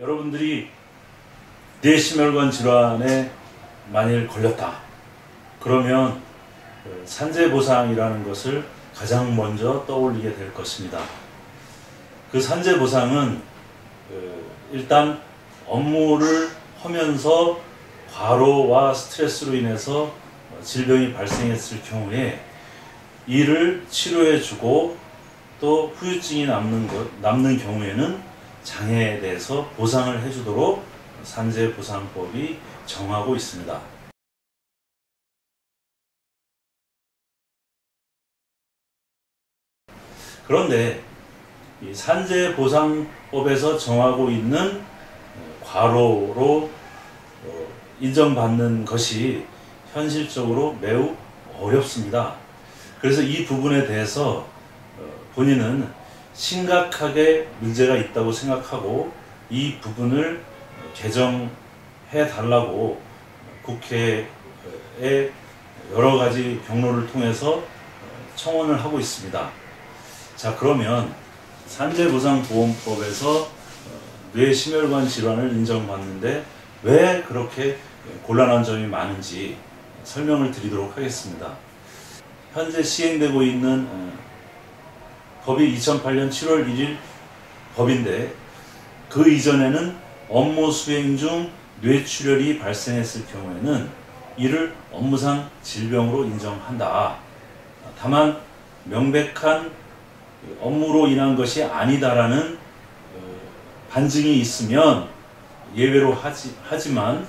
여러분들이 뇌심혈관 질환에 만일 걸렸다. 그러면 산재보상이라는 것을 가장 먼저 떠올리게 될 것입니다. 그 산재보상은 일단 업무를 하면서 과로와 스트레스로 인해서 질병이 발생했을 경우에 이를 치료해주고 또 후유증이 남는 경우에는 장애에 대해서 보상을 해주도록 산재보상법이 정하고 있습니다. 그런데 이 산재보상법에서 정하고 있는 과로로 인정받는 것이 현실적으로 매우 어렵습니다. 그래서 이 부분에 대해서 본인은 심각하게 문제가 있다고 생각하고 이 부분을 개정해 달라고 국회에 여러 가지 경로를 통해서 청원을 하고 있습니다. 자, 그러면 산재보상보험법에서 뇌심혈관 질환을 인정받는데 왜 그렇게 곤란한 점이 많은지 설명을 드리도록 하겠습니다. 현재 시행되고 있는 법이 2008년 7월 1일 법인데 그 이전에는 업무 수행 중 뇌출혈이 발생했을 경우에는 이를 업무상 질병으로 인정한다. 다만 명백한 업무로 인한 것이 아니다라는 반증이 있으면 예외로 하지만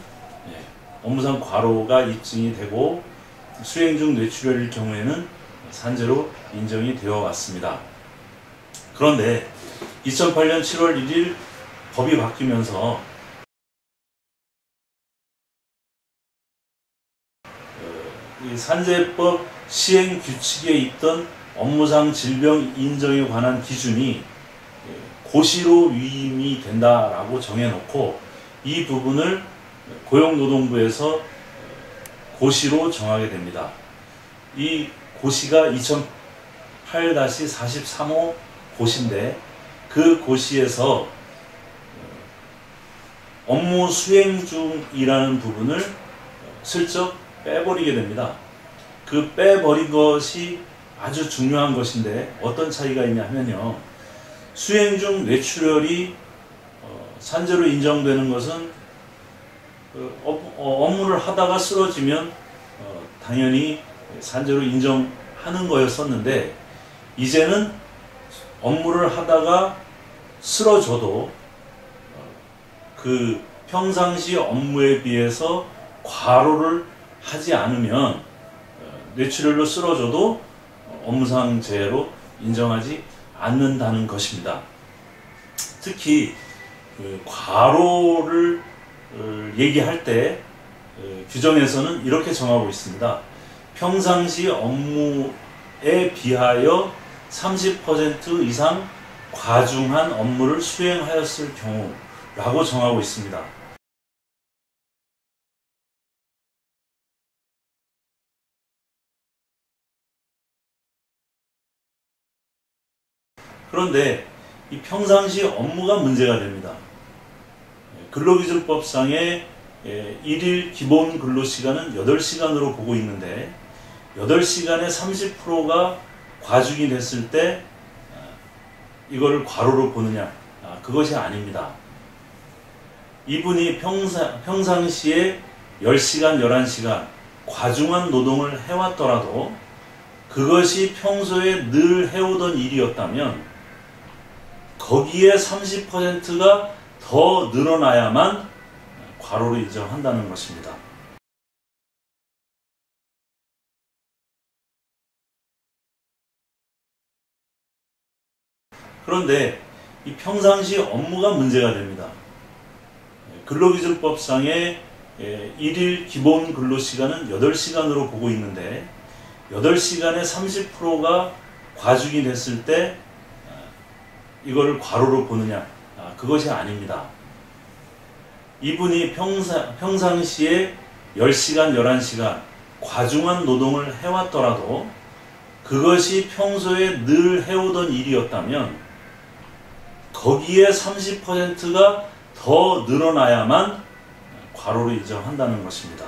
업무상 과로가 입증이 되고 수행 중 뇌출혈일 경우에는 산재로 인정이 되어 왔습니다. 그런데 2008년 7월 1일 법이 바뀌면서 이 산재법 시행 규칙에 있던 업무상 질병 인정에 관한 기준이 고시로 위임이 된다라고 정해놓고 이 부분을 고용노동부에서 고시로 정하게 됩니다. 이 고시가 2008-43호 고시인데 그 고시에서 업무 수행 중이라는 부분을 슬쩍 빼버리게 됩니다. 그 빼버린 것이 아주 중요한 것인데 어떤 차이가 있냐 하면요. 수행 중 뇌출혈이 산재로 인정되는 것은 업무를 하다가 쓰러지면 당연히 산재로 인정하는 거였었는데 이제는 업무를 하다가 쓰러져도 그 평상시 업무에 비해서 과로를 하지 않으면 뇌출혈로 쓰러져도 업무상 재해로 인정하지 않는다는 것입니다. 특히 과로를 얘기할 때 규정에서는 이렇게 정하고 있습니다. 평상시 업무에 비하여 30% 이상 과중한 업무를 수행하였을 경우라고 정하고 있습니다. 그런데 이 평상시 업무가 문제가 됩니다. 근로기준법상의 일일 기본 근로시간은 8시간으로 보고 있는데 8시간의 30%가 과중이 됐을 때 이걸 과로로 보느냐? 그것이 아닙니다. 이분이 평상시에 10시간, 11시간 과중한 노동을 해왔더라도 그것이 평소에 늘 해오던 일이었다면 거기에 30%가 더 늘어나야만 과로로 인정한다는 것입니다. 그런데 이 평상시 업무가 문제가 됩니다. 근로기준법상의 일일 기본 근로시간은 8시간으로 보고 있는데 8시간의 30%가 과중이 됐을 때 이걸 과로로 보느냐? 그것이 아닙니다. 이분이 평상시에 10시간, 11시간 과중한 노동을 해왔더라도 그것이 평소에 늘 해오던 일이었다면 거기에 30%가 더 늘어나야만 과로로 인정한다는 것입니다.